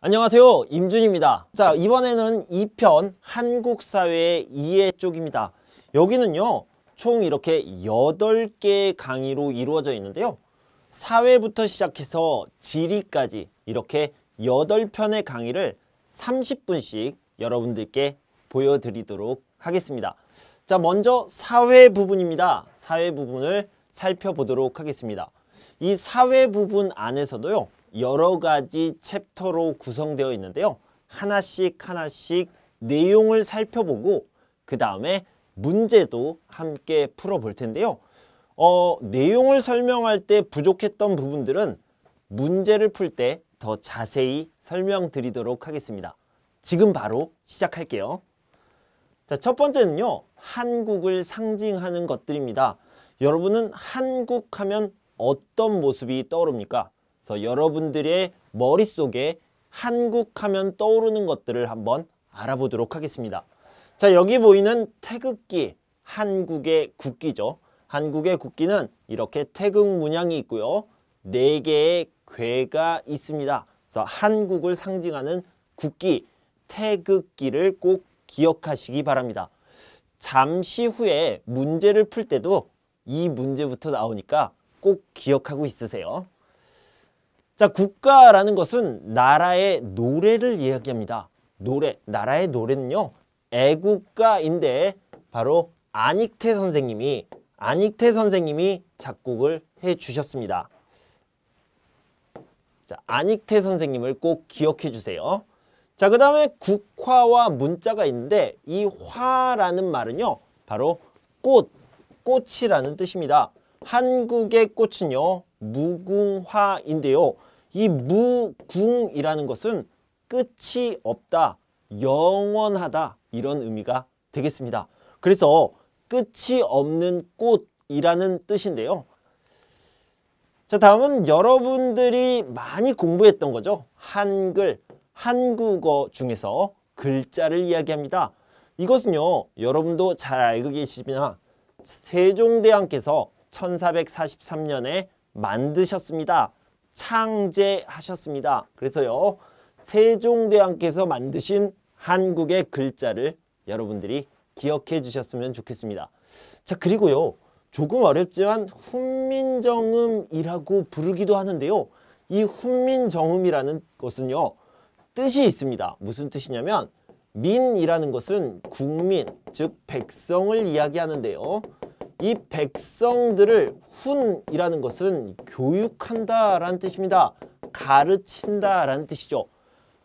안녕하세요, 임준입니다. 자, 이번에는 2편 한국사회 이해 쪽입니다. 여기는요 총 이렇게 8개의 강의로 이루어져 있는데요, 사회부터 시작해서 지리까지 이렇게 8편의 강의를 30분씩 여러분들께 보여드리도록 하겠습니다. 자, 먼저 사회 부분입니다. 사회 부분을 살펴보도록 하겠습니다. 이 사회 부분 안에서도요 여러 가지 챕터로 구성되어 있는데요, 하나씩 내용을 살펴보고 그 다음에 문제도 함께 풀어볼 텐데요, 내용을 설명할 때 부족했던 부분들은 문제를 풀 때 더 자세히 설명드리도록 하겠습니다. 지금 바로 시작할게요. 자, 첫 번째는요, 한국을 상징하는 것들입니다. 여러분은 한국 하면 어떤 모습이 떠오릅니까? 그래서 여러분들의 머릿속에 한국 하면 떠오르는 것들을 한번 알아보도록 하겠습니다. 자, 여기 보이는 태극기, 한국의 국기죠. 한국의 국기는 이렇게 태극 문양이 있고요, 4개의 궤가 있습니다. 그래서 한국을 상징하는 국기, 태극기를 꼭 기억하시기 바랍니다. 잠시 후에 문제를 풀 때도 이 문제부터 나오니까 꼭 기억하고 있으세요. 자, 국가라는 것은 나라의 노래를 이야기합니다. 나라의 노래는요 애국가인데 바로 안익태 선생님이 작곡을 해 주셨습니다. 자, 안익태 선생님을 꼭 기억해 주세요. 자, 그 다음에 국화와 문자가 있는데 이 화라는 말은요 바로 꽃이라는 뜻입니다. 한국의 꽃은요 무궁화인데요, 이 무궁이라는 것은 끝이 없다, 영원하다, 이런 의미가 되겠습니다. 그래서 끝이 없는 꽃이라는 뜻인데요. 자, 다음은 여러분들이 많이 공부했던 거죠. 한국어 중에서 글자를 이야기합니다. 이것은요 여러분도 잘 알고 계시지만 세종대왕께서 1443년에 만드셨습니다. 창제하셨습니다. 그래서요 세종대왕께서 만드신 한국의 글자를 여러분들이 기억해 주셨으면 좋겠습니다. 자, 그리고요 조금 어렵지만 훈민정음이라고 부르기도 하는데요, 이 훈민정음이라는 것은요 뜻이 있습니다. 무슨 뜻이냐면 민이라는 것은 국민, 즉 백성을 이야기하는데요, 이 백성들을, 훈이라는 것은 교육한다라는 뜻입니다. 가르친다라는 뜻이죠.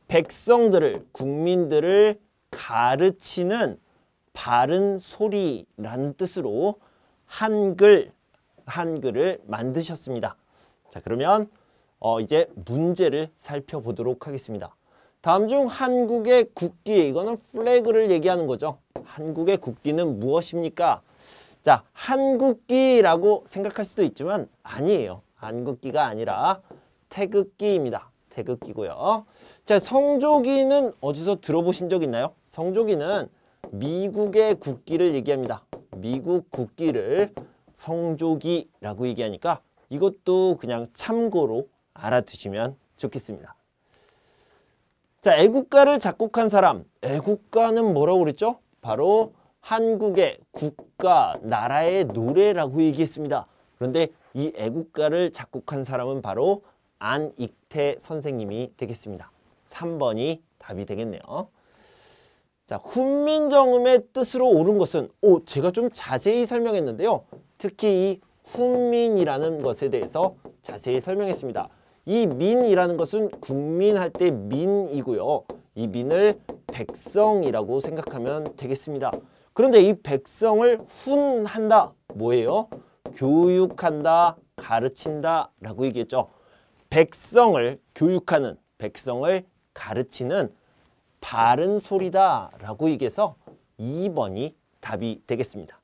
백성들을, 국민들을 가르치는 바른 소리라는 뜻으로 한글을 만드셨습니다. 자, 그러면 이제 문제를 살펴보도록 하겠습니다. 다음 중 한국의 국기, 이거는 플래그를 얘기하는 거죠. 한국의 국기는 무엇입니까? 자, 한국기라고 생각할 수도 있지만 아니에요. 한국기가 아니라 태극기입니다. 태극기고요. 자, 성조기는 어디서 들어보신 적 있나요? 성조기는 미국의 국기를 얘기합니다. 미국 국기를 성조기라고 얘기하니까 이것도 그냥 참고로 알아두시면 좋겠습니다. 자, 애국가를 작곡한 사람, 애국가는 뭐라고 그랬죠? 바로 한국의 국가, 나라의 노래라고 얘기했습니다. 그런데 이 애국가를 작곡한 사람은 바로 안익태 선생님이 되겠습니다. 3번이 답이 되겠네요. 자, 훈민정음의 뜻으로 옳은 것은, 제가 좀 자세히 설명했는데요, 특히 이 훈민이라는 것에 대해서 자세히 설명했습니다. 이 민이라는 것은 국민할 때 민이고요, 이 민을 백성이라고 생각하면 되겠습니다. 그런데 이 백성을 훈한다, 뭐예요? 교육한다, 가르친다 라고 얘기했죠. 백성을 교육하는, 백성을 가르치는 바른 소리다 라고 얘기해서 2번이 답이 되겠습니다.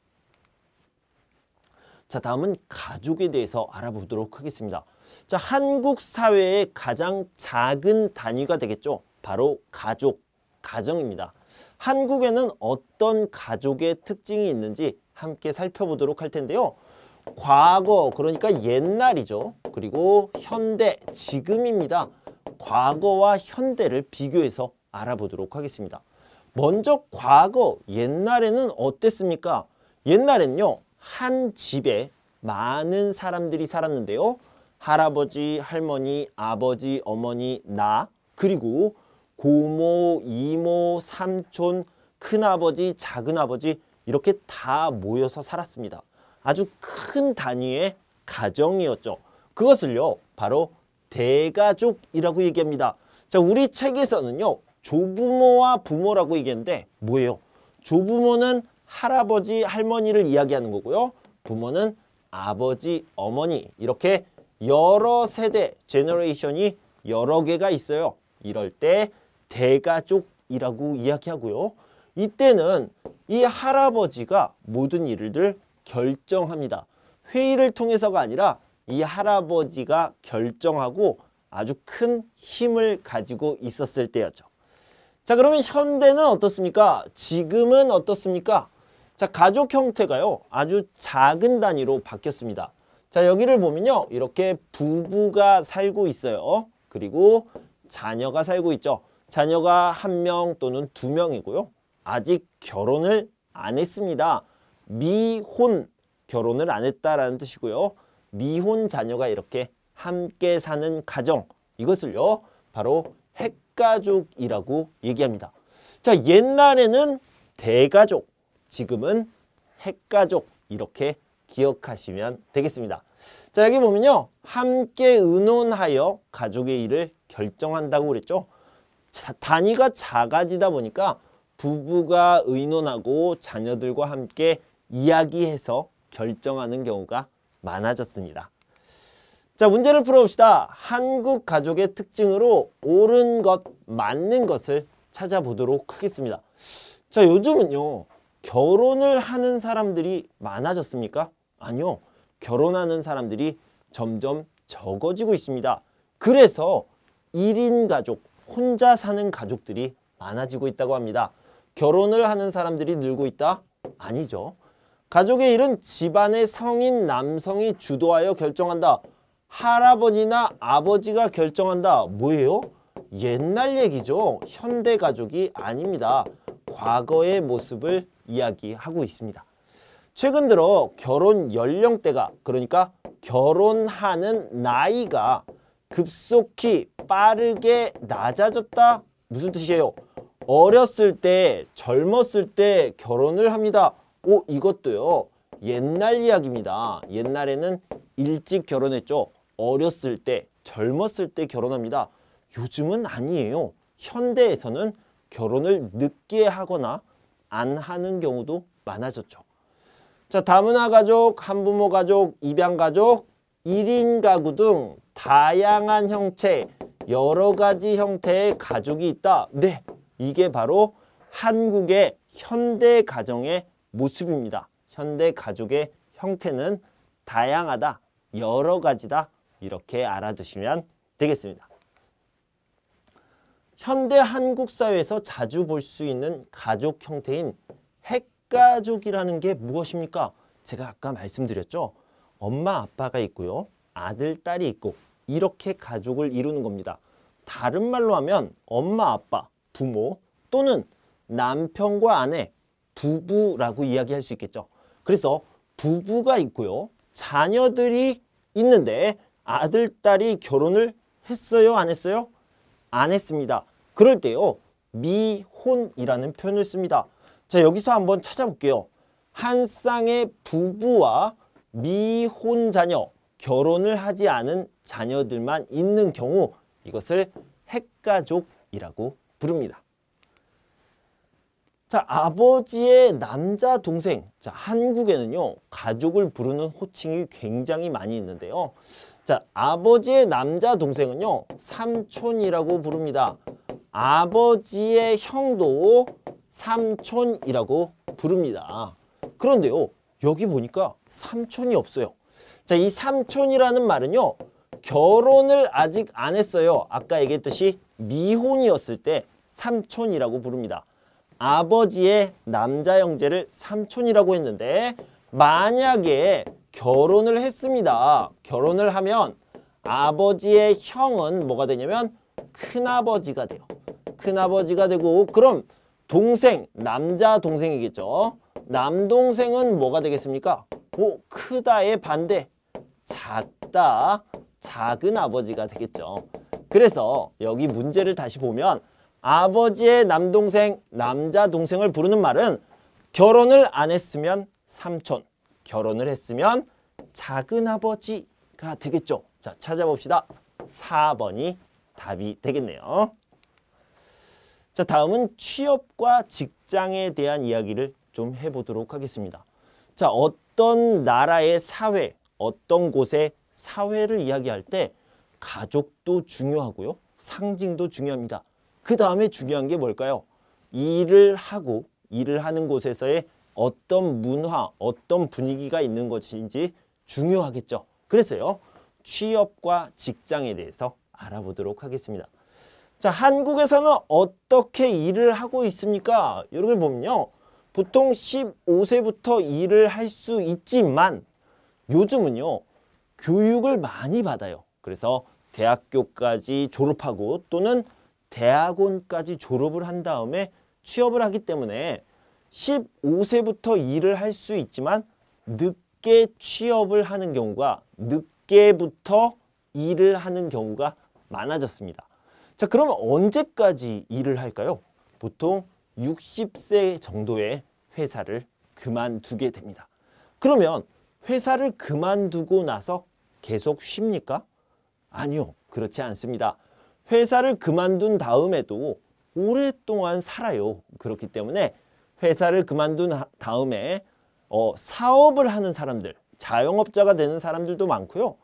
자, 다음은 가족에 대해서 알아보도록 하겠습니다. 자, 한국 사회의 가장 작은 단위가 되겠죠. 바로 가족, 가정입니다. 한국에는 어떤 가족의 특징이 있는지 함께 살펴보도록 할 텐데요. 과거, 그러니까 옛날이죠. 그리고 현대, 지금입니다. 과거와 현대를 비교해서 알아보도록 하겠습니다. 먼저 과거, 옛날에는 어땠습니까? 옛날엔요, 한 집에 많은 사람들이 살았는데요. 할아버지, 할머니, 아버지, 어머니, 나, 그리고 고모, 이모, 삼촌, 큰아버지, 작은아버지 이렇게 다 모여서 살았습니다. 아주 큰 단위의 가정이었죠. 그것을요, 바로 대가족이라고 얘기합니다. 자, 우리 책에서는요, 조부모와 부모라고 얘기했는데 뭐예요? 조부모는 할아버지, 할머니를 이야기하는 거고요. 부모는 아버지, 어머니 이렇게 여러 세대, 제너레이션이 여러 개가 있어요. 이럴 때 대가족이라고 이야기하고요. 이때는 이 할아버지가 모든 일을 결정합니다. 회의를 통해서가 아니라 이 할아버지가 결정하고 아주 큰 힘을 가지고 있었을 때였죠. 자, 그러면 현대는 어떻습니까? 지금은 어떻습니까? 자, 가족 형태가요, 아주 작은 단위로 바뀌었습니다. 자, 여기를 보면요, 이렇게 부부가 살고 있어요. 그리고 자녀가 살고 있죠. 자녀가 1명 또는 2명이고요. 아직 결혼을 안 했습니다. 미혼, 결혼을 안 했다라는 뜻이고요. 미혼 자녀가 이렇게 함께 사는 가정, 이것을요, 바로 핵가족이라고 얘기합니다. 자, 옛날에는 대가족, 지금은 핵가족, 이렇게 기억하시면 되겠습니다. 자, 여기 보면요, 함께 의논하여 가족의 일을 결정한다고 그랬죠. 단위가 작아지다 보니까 부부가 의논하고 자녀들과 함께 이야기해서 결정하는 경우가 많아졌습니다. 자, 문제를 풀어봅시다. 한국 가족의 특징으로 옳은 것, 맞는 것을 찾아보도록 하겠습니다. 자, 요즘은요, 결혼을 하는 사람들이 많아졌습니까? 아니요. 결혼하는 사람들이 점점 적어지고 있습니다. 그래서 1인 가족, 혼자 사는 가족들이 많아지고 있다고 합니다. 결혼을 하는 사람들이 늘고 있다? 아니죠. 가족의 일은 집안의 성인 남성이 주도하여 결정한다. 할아버지나 아버지가 결정한다. 뭐예요? 옛날 얘기죠. 현대 가족이 아닙니다. 과거의 모습을 이야기하고 있습니다. 최근 들어 결혼 연령대가, 그러니까 결혼하는 나이가 급속히 빠르게 낮아졌다. 무슨 뜻이에요? 어렸을 때, 젊었을 때 결혼을 합니다. 이것도요, 옛날 이야기입니다. 옛날에는 일찍 결혼했죠. 어렸을 때, 젊었을 때 결혼합니다. 요즘은 아니에요. 현대에서는 결혼을 늦게 하거나 안 하는 경우도 많아졌죠. 자, 다문화 가족, 한부모 가족, 입양 가족, 1인 가구 등 다양한 형태, 여러 가지 형태의 가족이 있다. 네, 이게 바로 한국의 현대 가정의 모습입니다. 현대 가족의 형태는 다양하다, 여러 가지다, 이렇게 알아두시면 되겠습니다. 현대 한국 사회에서 자주 볼 수 있는 가족 형태인 핵가족이라는 게 무엇입니까? 제가 아까 말씀드렸죠. 엄마, 아빠가 있고요. 아들, 딸이 있고 이렇게 가족을 이루는 겁니다. 다른 말로 하면 엄마, 아빠, 부모 또는 남편과 아내, 부부라고 이야기할 수 있겠죠. 그래서 부부가 있고요. 자녀들이 있는데 아들, 딸이 결혼을 했어요? 안 했어요? 안 했습니다. 그럴 때요, 미혼이라는 표현을 씁니다. 자, 여기서 한번 찾아볼게요. 한 쌍의 부부와 미혼 자녀, 결혼을 하지 않은 자녀들만 있는 경우 이것을 핵가족이라고 부릅니다. 자, 아버지의 남자 동생. 자, 한국에는요, 가족을 부르는 호칭이 굉장히 많이 있는데요. 자, 아버지의 남자 동생은요, 삼촌이라고 부릅니다. 아버지의 형도 삼촌이라고 부릅니다. 그런데요, 여기 보니까 삼촌이 없어요. 자, 이 삼촌이라는 말은요, 결혼을 아직 안 했어요. 아까 얘기했듯이 미혼이었을 때 삼촌이라고 부릅니다. 아버지의 남자 형제를 삼촌이라고 했는데 만약에 결혼을 했습니다. 결혼을 하면 아버지의 형은 뭐가 되냐면 큰아버지가 돼요. 큰아버지가 되고 그럼 동생, 남자 동생이겠죠. 남동생은 뭐가 되겠습니까? 크다의 반대, 작다, 작은 아버지가 되겠죠. 그래서 여기 문제를 다시 보면 아버지의 남동생, 남자 동생을 부르는 말은 결혼을 안 했으면 삼촌, 결혼을 했으면 작은 아버지가 되겠죠. 자, 찾아봅시다. 4번이 답이 되겠네요. 자, 다음은 취업과 직장에 대한 이야기를 좀 해보도록 하겠습니다. 자, 어떤 나라의 사회, 어떤 곳의 사회를 이야기할 때 가족도 중요하고요. 상징도 중요합니다. 그 다음에 중요한 게 뭘까요? 일을 하는 곳에서의 어떤 문화, 어떤 분위기가 있는 것인지 중요하겠죠. 그래서요, 취업과 직장에 대해서 알아보도록 하겠습니다. 자, 한국에서는 어떻게 일을 하고 있습니까? 여러분 보면요. 보통 15세부터 일을 할 수 있지만 요즘은요. 교육을 많이 받아요. 그래서 대학교까지 졸업하고 또는 대학원까지 졸업을 한 다음에 취업을 하기 때문에 15세부터 일을 할 수 있지만 늦게 취업을 하는 경우가 늦게부터 일을 하는 경우가 많아졌습니다. 자, 그러면 언제까지 일을 할까요? 보통 60세 정도의 회사를 그만두게 됩니다. 그러면 회사를 그만두고 나서 계속 쉽니까? 아니요, 그렇지 않습니다. 회사를 그만둔 다음에도 오랫동안 살아요. 그렇기 때문에 회사를 그만둔 다음에 사업을 하는 사람들, 자영업자가 되는 사람들도 많고요.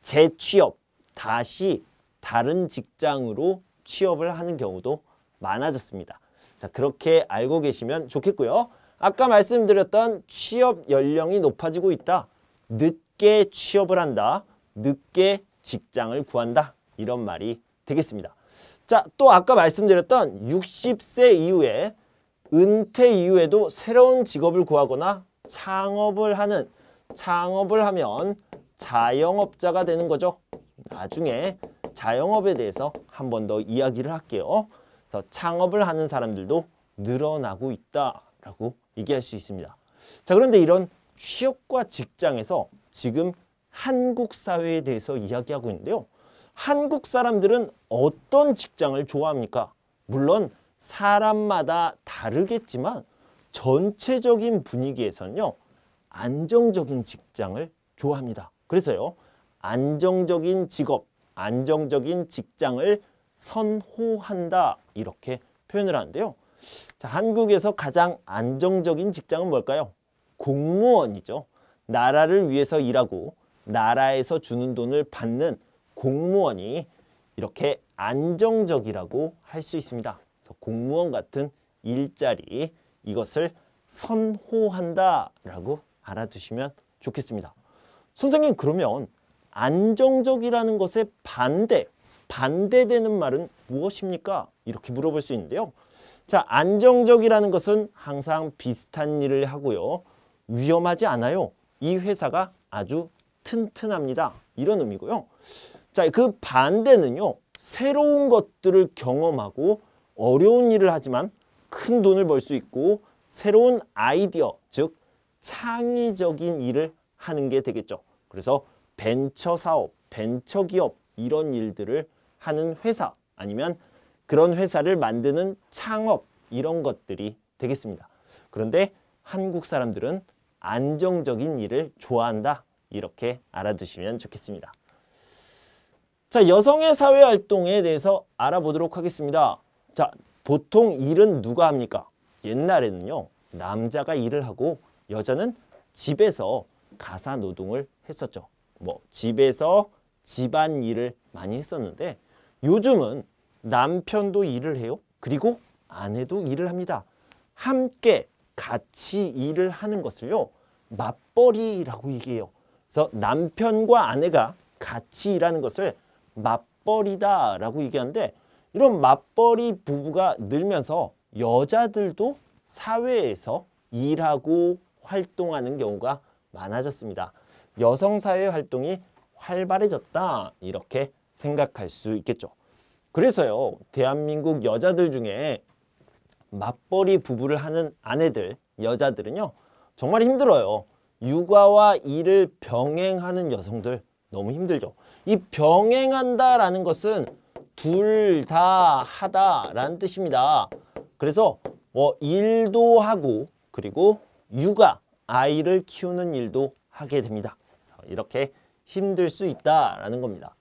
재취업, 다시 다른 직장으로 취업을 하는 경우도 많아졌습니다. 자, 그렇게 알고 계시면 좋겠고요. 아까 말씀드렸던 취업 연령이 높아지고 있다. 늦게 취업을 한다. 늦게 직장을 구한다. 이런 말이 되겠습니다. 자, 또 아까 말씀드렸던 60세 이후에 은퇴 이후에도 새로운 직업을 구하거나 창업을 하면 자영업자가 되는 거죠. 나중에 자영업에 대해서 한 번 더 이야기를 할게요. 그래서 창업을 하는 사람들도 늘어나고 있다라고 얘기할 수 있습니다. 자, 그런데 이런 취업과 직장에서 지금 한국 사회에 대해서 이야기하고 있는데요. 한국 사람들은 어떤 직장을 좋아합니까? 물론 사람마다 다르겠지만 전체적인 분위기에서는요. 안정적인 직장을 좋아합니다. 그래서요. 안정적인 직업, 안정적인 직장을 선호한다. 이렇게 표현을 하는데요. 자, 한국에서 가장 안정적인 직장은 뭘까요? 공무원이죠. 나라를 위해서 일하고 나라에서 주는 돈을 받는 공무원이 이렇게 안정적이라고 할 수 있습니다. 그래서 공무원 같은 일자리, 이것을 선호한다라고 알아두시면 좋겠습니다. 선생님, 그러면 안정적이라는 것의 반대되는 말은 무엇입니까? 이렇게 물어볼 수 있는데요. 자, 안정적이라는 것은 항상 비슷한 일을 하고요. 위험하지 않아요. 이 회사가 아주 튼튼합니다. 이런 의미고요. 자, 그 반대는요. 새로운 것들을 경험하고 어려운 일을 하지만 큰 돈을 벌 수 있고 새로운 아이디어, 즉 창의적인 일을 하는 게 되겠죠. 그래서 벤처 사업, 벤처 기업 이런 일들을 하는 회사 아니면 그런 회사를 만드는 창업 이런 것들이 되겠습니다. 그런데 한국 사람들은 안정적인 일을 좋아한다. 이렇게 알아두시면 좋겠습니다. 자, 여성의 사회활동에 대해서 알아보도록 하겠습니다. 자, 보통 일은 누가 합니까? 옛날에는요. 남자가 일을 하고 여자는 집에서 가사노동을 했었죠. 집에서 집안일을 많이 했었는데 요즘은 남편도 일을 해요. 그리고 아내도 일을 합니다. 함께 같이 일을 하는 것을요. 맞벌이라고 얘기해요. 그래서 남편과 아내가 같이 일하는 것을 맞벌이다라고 얘기하는데 이런 맞벌이 부부가 늘면서 여자들도 사회에서 일하고 활동하는 경우가 많아졌습니다. 여성사회 활동이 활발해졌다 이렇게 생각할 수 있겠죠. 그래서요, 대한민국 여자들 중에 맞벌이 부부를 하는 아내들, 여자들은요, 정말 힘들어요. 육아와 일을 병행하는 여성들 너무 힘들죠. 이 병행한다라는 것은 둘 다 하다라는 뜻입니다. 그래서 뭐 일도 하고 그리고 육아, 아이를 키우는 일도 하게 됩니다. 이렇게 힘들 수 있다라는 겁니다.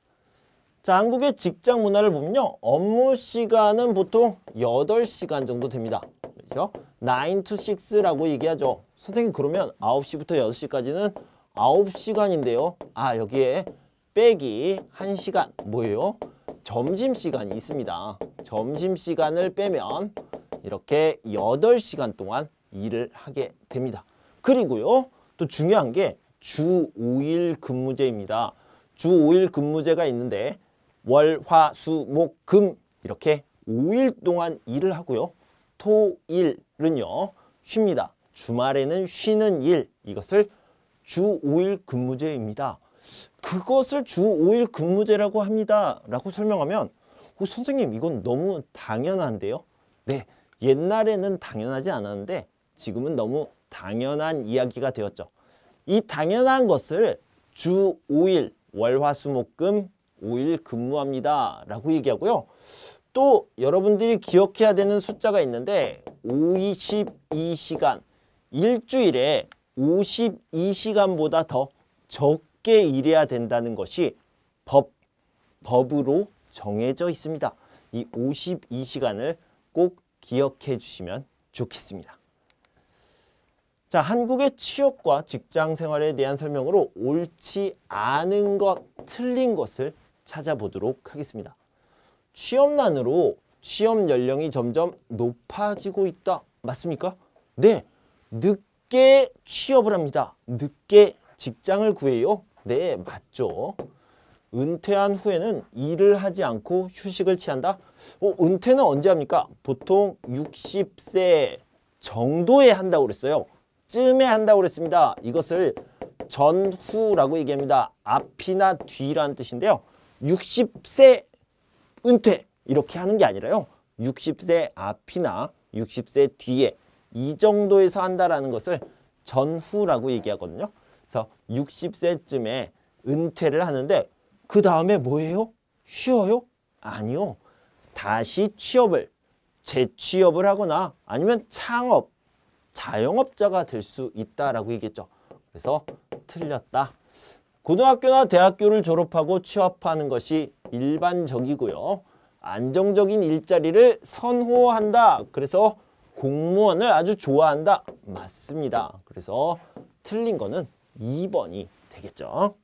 자, 한국의 직장 문화를 보면요. 업무 시간은 보통 8시간 정도 됩니다. 그렇죠? 9 to 6라고 얘기하죠. 선생님 그러면 9시부터 6시까지는 9시간인데요. 아, 여기에 빼기 1시간 뭐예요? 점심시간이 있습니다. 점심시간을 빼면 이렇게 8시간 동안 일을 하게 됩니다. 그리고요. 또 중요한 게 주 5일 근무제입니다. 주 5일 근무제가 있는데 월, 화, 수, 목, 금 이렇게 5일 동안 일을 하고요. 토일은요. 쉽니다. 주말에는 쉬는 일, 이것을 주 5일 근무제입니다. 그것을 주 5일 근무제라고 합니다. 라고 설명하면 선생님 이건 너무 당연한데요. 네, 옛날에는 당연하지 않았는데 지금은 너무 당연한 이야기가 되었죠. 이 당연한 것을 주 5일 월, 화, 수, 목, 금 5일 근무합니다. 라고 얘기하고요. 또 여러분들이 기억해야 되는 숫자가 있는데 52시간, 일주일에 52시간보다 더 적게 일해야 된다는 것이 법으로 정해져 있습니다. 이 52시간을 꼭 기억해 주시면 좋겠습니다. 자, 한국의 취업과 직장 생활에 대한 설명으로 옳지 않은 것, 틀린 것을 찾아보도록 하겠습니다. 취업난으로 취업 연령이 점점 높아지고 있다. 맞습니까? 네, 늦게 취업을 합니다. 늦게 직장을 구해요. 네, 맞죠. 은퇴한 후에는 일을 하지 않고 휴식을 취한다. 은퇴는 언제 합니까? 보통 60세 정도에 한다고 그랬어요. 쯤에 한다고 그랬습니다. 이것을 전후라고 얘기합니다. 앞이나 뒤라는 뜻인데요. 60세 은퇴 이렇게 하는 게 아니라요. 60세 앞이나 60세 뒤에 이 정도에서 한다라는 것을 전후라고 얘기하거든요. 그래서 60세쯤에 은퇴를 하는데 그 다음에 뭐예요? 쉬어요? 아니요. 다시 재취업을 하거나 아니면 창업, 자영업자가 될 수 있다라고 얘기했죠. 그래서 틀렸다. 고등학교나 대학교를 졸업하고 취업하는 것이 일반적이고요. 안정적인 일자리를 선호한다. 그래서 공무원을 아주 좋아한다. 맞습니다. 그래서 틀린 거는 2번이 되겠죠.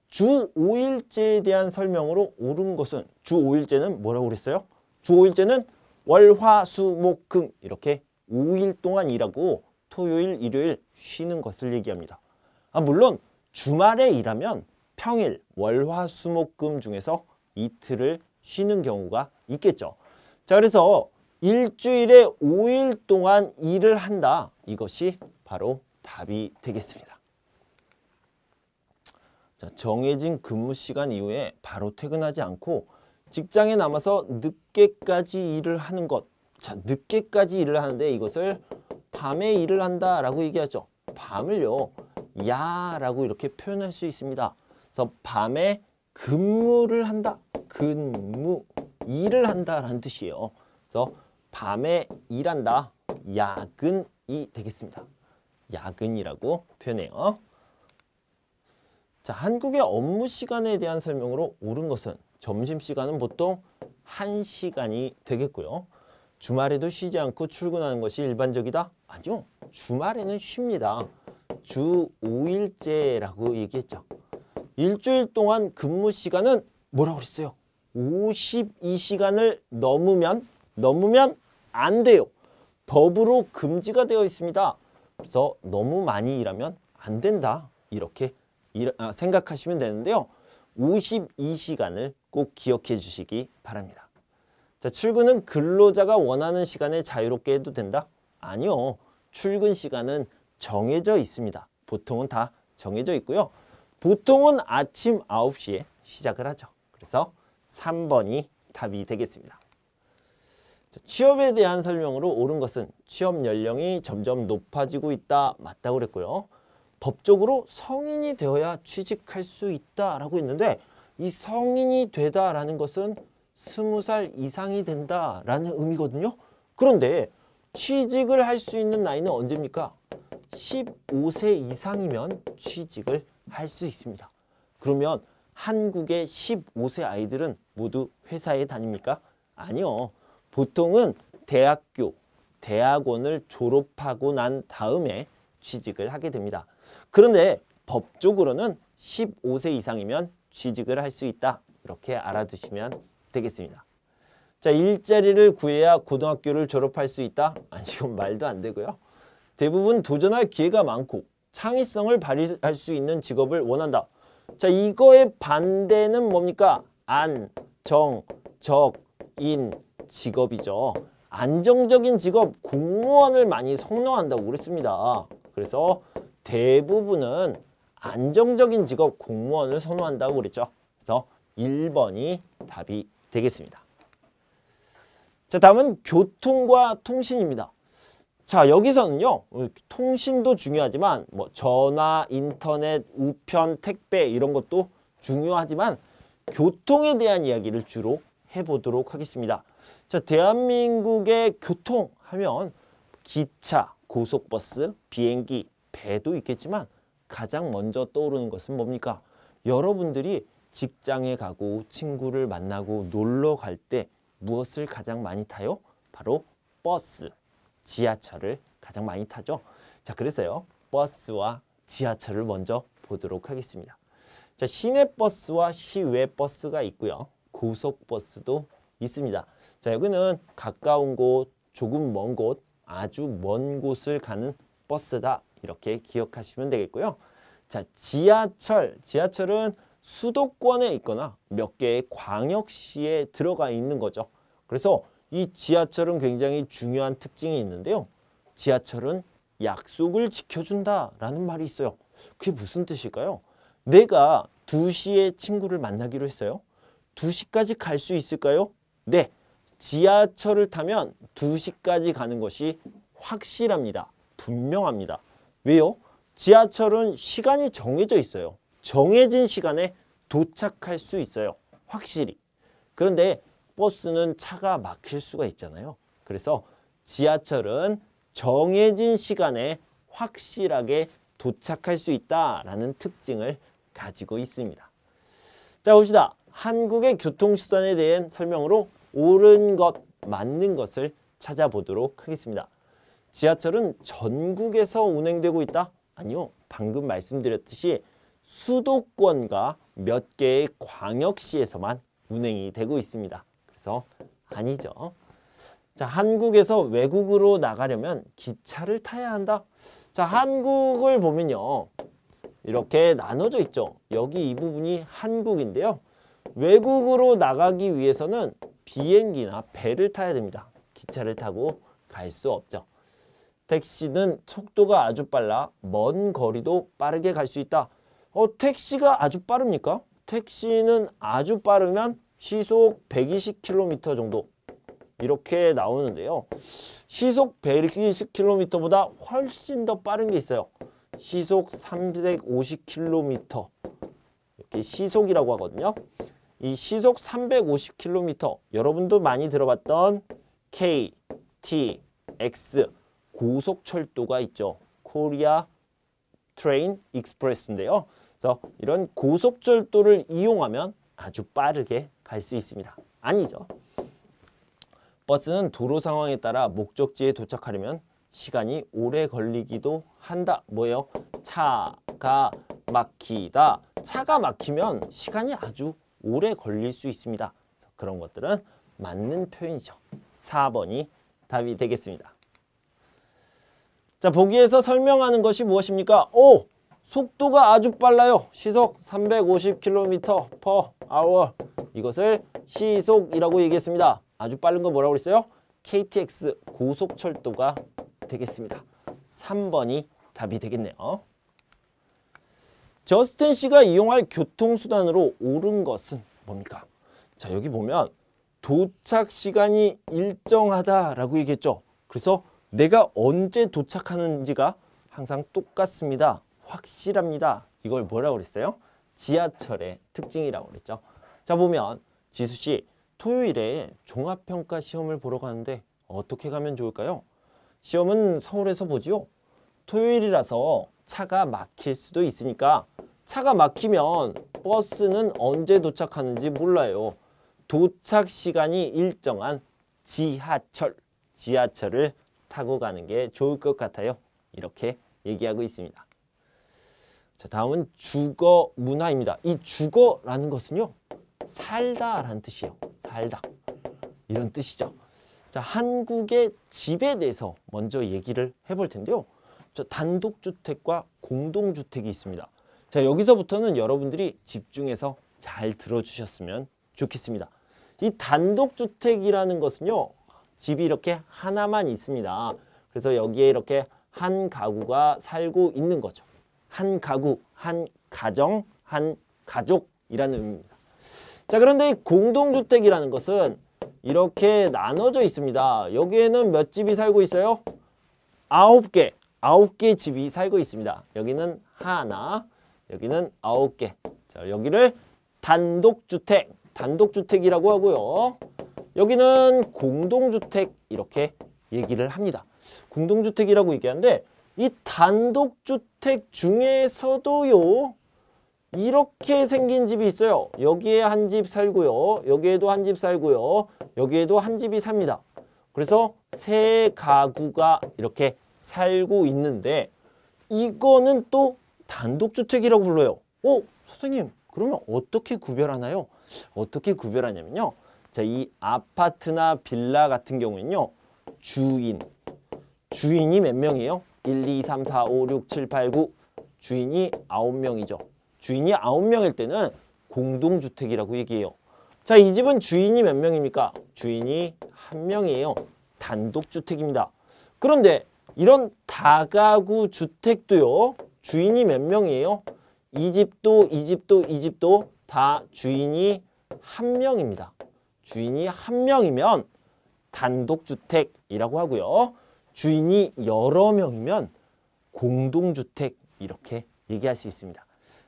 주 5일제에 대한 설명으로 옳은 것은 주 5일제는 뭐라고 그랬어요? 주 5일제는 월, 화, 수, 목, 금 이렇게 5일 동안 일하고 토요일, 일요일 쉬는 것을 얘기합니다. 물론 주말에 일하면 평일, 월, 화, 수, 목, 금 중에서 이틀을 쉬는 경우가 있겠죠. 자, 그래서 일주일에 5일 동안 일을 한다. 이것이 바로 답이 되겠습니다. 자, 정해진 근무 시간 이후에 바로 퇴근하지 않고 직장에 남아서 늦게까지 일을 하는 것. 자, 늦게까지 일을 하는데 이것을 밤에 일을 한다라고 얘기하죠. 밤을요, 야라고 이렇게 표현할 수 있습니다. 그래서 밤에 근무를 한다. 근무, 일을 한다라는 뜻이에요. 그래서 밤에 일한다. 야근이 되겠습니다. 야근이라고 표현해요. 자, 한국의 업무 시간에 대한 설명으로 옳은 것은 점심시간은 보통 1시간이 되겠고요. 주말에도 쉬지 않고 출근하는 것이 일반적이다? 아니요. 주말에는 쉽니다. 주 5일제라고 얘기했죠. 일주일 동안 근무 시간은 뭐라고 그랬어요? 52시간을 넘으면 안 돼요. 법으로 금지가 되어 있습니다. 그래서 너무 많이 일하면 안 된다. 이렇게 생각하시면 되는데요. 52시간을 꼭 기억해 주시기 바랍니다. 자, 출근은 근로자가 원하는 시간에 자유롭게 해도 된다? 아니요. 출근 시간은 정해져 있습니다. 보통은 다 정해져 있고요. 보통은 아침 9시에 시작을 하죠. 그래서 3번이 답이 되겠습니다. 자, 취업에 대한 설명으로 옳은 것은 취업 연령이 점점 높아지고 있다. 맞다고 그랬고요. 법적으로 성인이 되어야 취직할 수 있다라고 했는데 이 성인이 되다라는 것은 20살 이상이 된다라는 의미거든요. 그런데 취직을 할 수 있는 나이는 언제입니까? 15세 이상이면 취직을 할 수 있습니다. 그러면 한국의 15세 아이들은 모두 회사에 다닙니까? 아니요. 보통은 대학교, 대학원을 졸업하고 난 다음에 취직을 하게 됩니다. 그런데 법적으로는 15세 이상이면 취직을 할 수 있다. 이렇게 알아두시면 되겠습니다. 자, 일자리를 구해야 고등학교를 졸업할 수 있다? 아니, 이건 말도 안 되고요. 대부분 도전할 기회가 많고 창의성을 발휘할 수 있는 직업을 원한다. 자, 이거의 반대는 뭡니까? 안, 정, 적, 인, 직업이죠. 안정적인 직업, 공무원을 많이 선호한다고 그랬습니다. 그래서 대부분은 안정적인 직업, 공무원을 선호한다고 그랬죠. 그래서 1번이 답이 되겠습니다. 자, 다음은 교통과 통신입니다. 자, 여기서는요, 통신도 중요하지만 뭐 전화, 인터넷, 우편, 택배 이런 것도 중요하지만 교통에 대한 이야기를 주로 해보도록 하겠습니다. 자, 대한민국의 교통하면 기차, 고속버스, 비행기, 배도 있겠지만 가장 먼저 떠오르는 것은 뭡니까? 여러분들이 직장에 가고 친구를 만나고 놀러 갈 때 무엇을 가장 많이 타요? 바로 버스, 지하철을 가장 많이 타죠. 자, 그래서요. 버스와 지하철을 먼저 보도록 하겠습니다. 자, 시내버스와 시외버스가 있고요. 고속버스도 있습니다. 자, 여기는 가까운 곳, 조금 먼 곳, 아주 먼 곳을 가는 버스다. 이렇게 기억하시면 되겠고요. 자, 지하철은 수도권에 있거나 몇 개의 광역시에 들어가 있는 거죠. 그래서 이 지하철은 굉장히 중요한 특징이 있는데요. 지하철은 약속을 지켜준다라는 말이 있어요. 그게 무슨 뜻일까요? 내가 2시에 친구를 만나기로 했어요. 2시까지 갈 수 있을까요? 네, 지하철을 타면 2시까지 가는 것이 확실합니다. 분명합니다. 왜요? 지하철은 시간이 정해져 있어요. 정해진 시간에 도착할 수 있어요. 확실히. 그런데 버스는 차가 막힐 수가 있잖아요. 그래서 지하철은 정해진 시간에 확실하게 도착할 수 있다라는 특징을 가지고 있습니다. 자, 봅시다. 한국의 교통수단에 대한 설명으로 옳은 것, 맞는 것을 찾아보도록 하겠습니다. 지하철은 전국에서 운행되고 있다? 아니요. 방금 말씀드렸듯이 수도권과 몇 개의 광역시에서만 운행이 되고 있습니다. 그래서 아니죠. 자, 한국에서 외국으로 나가려면 기차를 타야 한다. 자, 한국을 보면요. 이렇게 나눠져 있죠. 여기 이 부분이 한국인데요. 외국으로 나가기 위해서는 비행기나 배를 타야 됩니다. 기차를 타고 갈 수 없죠. 택시는 속도가 아주 빨라 먼 거리도 빠르게 갈 수 있다. 택시가 아주 빠릅니까? 택시는 아주 빠르면 시속 120km 정도 이렇게 나오는데요. 시속 120km보다 훨씬 더 빠른 게 있어요. 시속 350km 이렇게 시속이라고 하거든요. 이 시속 350km 여러분도 많이 들어봤던 K, T, X 고속철도가 있죠. 코리아 트레인 익스프레스인데요. 그래서 이런 고속철도를 이용하면 아주 빠르게 갈 수 있습니다. 아니죠. 버스는 도로 상황에 따라 목적지에 도착하려면 시간이 오래 걸리기도 한다. 뭐예요? 차가 막히다. 차가 막히면 시간이 아주 오래 걸릴 수 있습니다. 그런 것들은 맞는 표현이죠. 4번이 답이 되겠습니다. 자, 보기에서 설명하는 것이 무엇입니까? 속도가 아주 빨라요. 시속 350km/h. 이것을 시속이라고 얘기했습니다. 아주 빠른 거 뭐라고 그랬어요? KTX 고속철도가 되겠습니다. 3번이 답이 되겠네요. 저스틴 씨가 이용할 교통수단으로 옳은 것은 뭡니까? 자, 여기 보면 도착 시간이 일정하다라고 얘기했죠. 그래서 내가 언제 도착하는지가 항상 똑같습니다. 확실합니다. 이걸 뭐라고 그랬어요? 지하철의 특징이라고 그랬죠. 자, 보면 지수 씨, 토요일에 종합평가 시험을 보러 가는데 어떻게 가면 좋을까요? 시험은 서울에서 보지요. 토요일이라서 차가 막힐 수도 있으니까 차가 막히면 버스는 언제 도착하는지 몰라요. 도착 시간이 일정한 지하철을 타고 가는 게 좋을 것 같아요. 이렇게 얘기하고 있습니다. 자, 다음은 주거 문화입니다. 이 주거라는 것은요, 살다라는 뜻이에요. 살다. 이런 뜻이죠. 자, 한국의 집에 대해서 먼저 얘기를 해볼 텐데요. 저 단독주택과 공동주택이 있습니다. 자, 여기서부터는 여러분들이 집중해서 잘 들어주셨으면 좋겠습니다. 이 단독주택이라는 것은요, 집이 이렇게 하나만 있습니다. 그래서 여기에 이렇게 한 가구가 살고 있는 거죠. 한 가구, 한 가정, 한 가족이라는 의미입니다. 자, 그런데 이 공동주택이라는 것은 이렇게 나눠져 있습니다. 여기에는 몇 집이 살고 있어요? 9개. 9개 집이 살고 있습니다. 여기는 하나, 여기는 9개. 자, 여기를 단독주택이라고 하고요. 여기는 공동주택 이렇게 얘기를 합니다. 공동주택이라고 얘기하는데 이 단독주택 중에서도요, 이렇게 생긴 집이 있어요. 여기에 한 집 살고요. 여기에도 한 집 살고요. 여기에도 한 집이 삽니다. 그래서 세 가구가 이렇게 살고 있는데 이거는 또 단독주택이라고 불러요. 선생님, 그러면 어떻게 구별하나요? 어떻게 구별하냐면요. 자, 이 아파트나 빌라 같은 경우는요, 주인이 몇 명이에요? 1, 2, 3, 4, 5, 6, 7, 8, 9. 주인이 9명이죠. 주인이 9명일 때는 공동주택이라고 얘기해요. 자, 이 집은 주인이 몇 명입니까? 주인이 1명이에요. 단독주택입니다. 그런데 이런 다가구 주택도요, 주인이 몇 명이에요? 이 집도 다 주인이 1명입니다. 주인이 1명이면 단독주택이라고 하고요. 주인이 여러 명이면 공동주택 이렇게 얘기할 수 있습니다.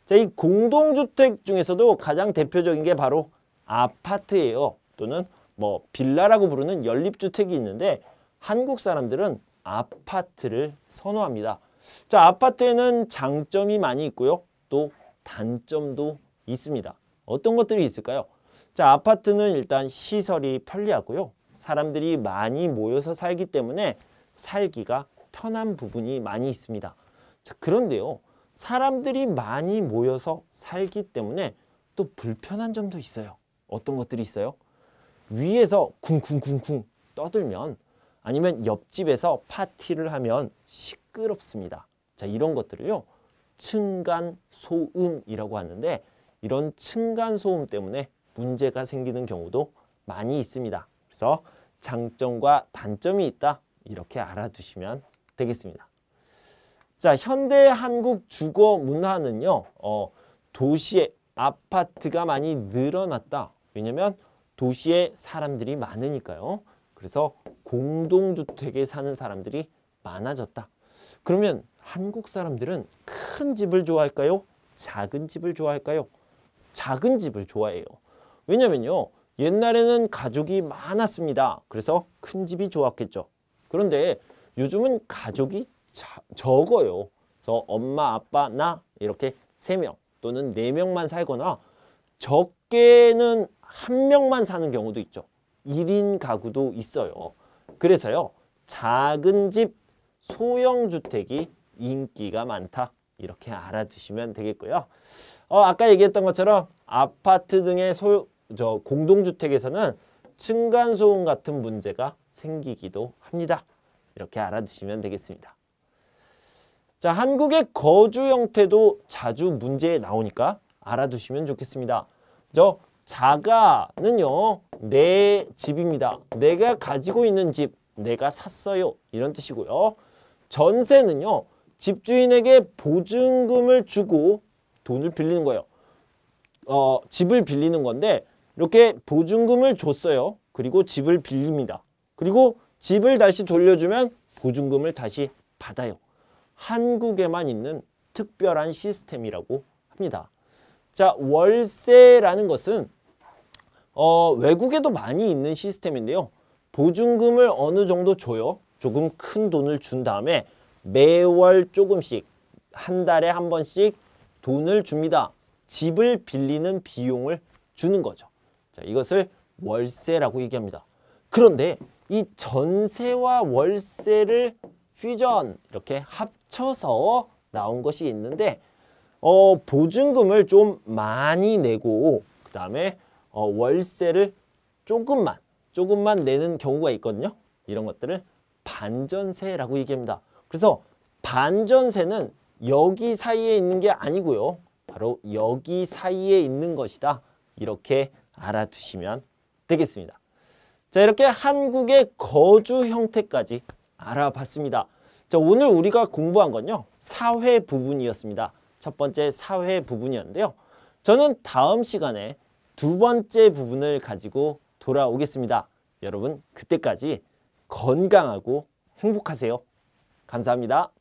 자, 이 공동주택 중에서도 가장 대표적인 게 바로 아파트예요. 또는 뭐 빌라라고 부르는 연립주택이 있는데 한국 사람들은 아파트를 선호합니다. 자, 아파트에는 장점이 많이 있고요. 또 단점도 있습니다. 어떤 것들이 있을까요? 자, 아파트는 일단 시설이 편리하고요. 사람들이 많이 모여서 살기 때문에 살기가 편한 부분이 많이 있습니다. 자, 그런데요, 사람들이 많이 모여서 살기 때문에 또 불편한 점도 있어요. 어떤 것들이 있어요? 위에서 쿵쿵쿵쿵 떠들면, 아니면 옆집에서 파티를 하면 시끄럽습니다. 자, 이런 것들을요, 층간소음이라고 하는데 이런 층간소음 때문에 문제가 생기는 경우도 많이 있습니다. 그래서 장점과 단점이 있다, 이렇게 알아두시면 되겠습니다. 자, 현대 한국 주거 문화는요, 도시에 아파트가 많이 늘어났다. 왜냐면 도시에 사람들이 많으니까요. 그래서 공동주택에 사는 사람들이 많아졌다. 그러면 한국 사람들은 큰 집을 좋아할까요? 작은 집을 좋아할까요? 작은 집을 좋아해요. 왜냐면요, 옛날에는 가족이 많았습니다. 그래서 큰 집이 좋았겠죠. 그런데 요즘은 가족이 적어요. 그래서 엄마, 아빠, 나 이렇게 3명 또는 4명만 살거나 적게는 1명만 사는 경우도 있죠. 1인 가구도 있어요. 그래서요, 작은 집, 소형주택이 인기가 많다. 이렇게 알아두시면 되겠고요. 아까 얘기했던 것처럼 아파트 등의 공동주택에서는 층간소음 같은 문제가 생기기도 합니다. 이렇게 알아두시면 되겠습니다. 자, 한국의 거주 형태도 자주 문제에 나오니까 알아두시면 좋겠습니다. 자가는요, 내 집입니다. 내가 가지고 있는 집, 내가 샀어요. 이런 뜻이고요. 전세는요, 집주인에게 보증금을 주고 돈을 빌리는 거예요. 집을 빌리는 건데 이렇게 보증금을 줬어요. 그리고 집을 빌립니다. 그리고 집을 다시 돌려주면 보증금을 다시 받아요. 한국에만 있는 특별한 시스템이라고 합니다. 자, 월세라는 것은 외국에도 많이 있는 시스템인데요. 보증금을 어느 정도 줘요. 조금 큰 돈을 준 다음에 매월 조금씩 한 달에 한 번씩 돈을 줍니다. 집을 빌리는 비용을 주는 거죠. 자, 이것을 월세라고 얘기합니다. 그런데 이 전세와 월세를 퓨전 이렇게 합쳐서 나온 것이 있는데 보증금을 좀 많이 내고 그 다음에 월세를 조금만 내는 경우가 있거든요. 이런 것들을 반전세라고 얘기합니다. 그래서 반전세는 여기 사이에 있는 게 아니고요. 바로 여기 사이에 있는 것이다. 이렇게 알아두시면 되겠습니다. 자, 이렇게 한국의 거주 형태까지 알아봤습니다. 자, 오늘 우리가 공부한 건요. 사회 부분이었습니다. 첫 번째 사회 부분이었는데요. 저는 다음 시간에 두 번째 부분을 가지고 돌아오겠습니다. 여러분, 그때까지 건강하고 행복하세요. 감사합니다.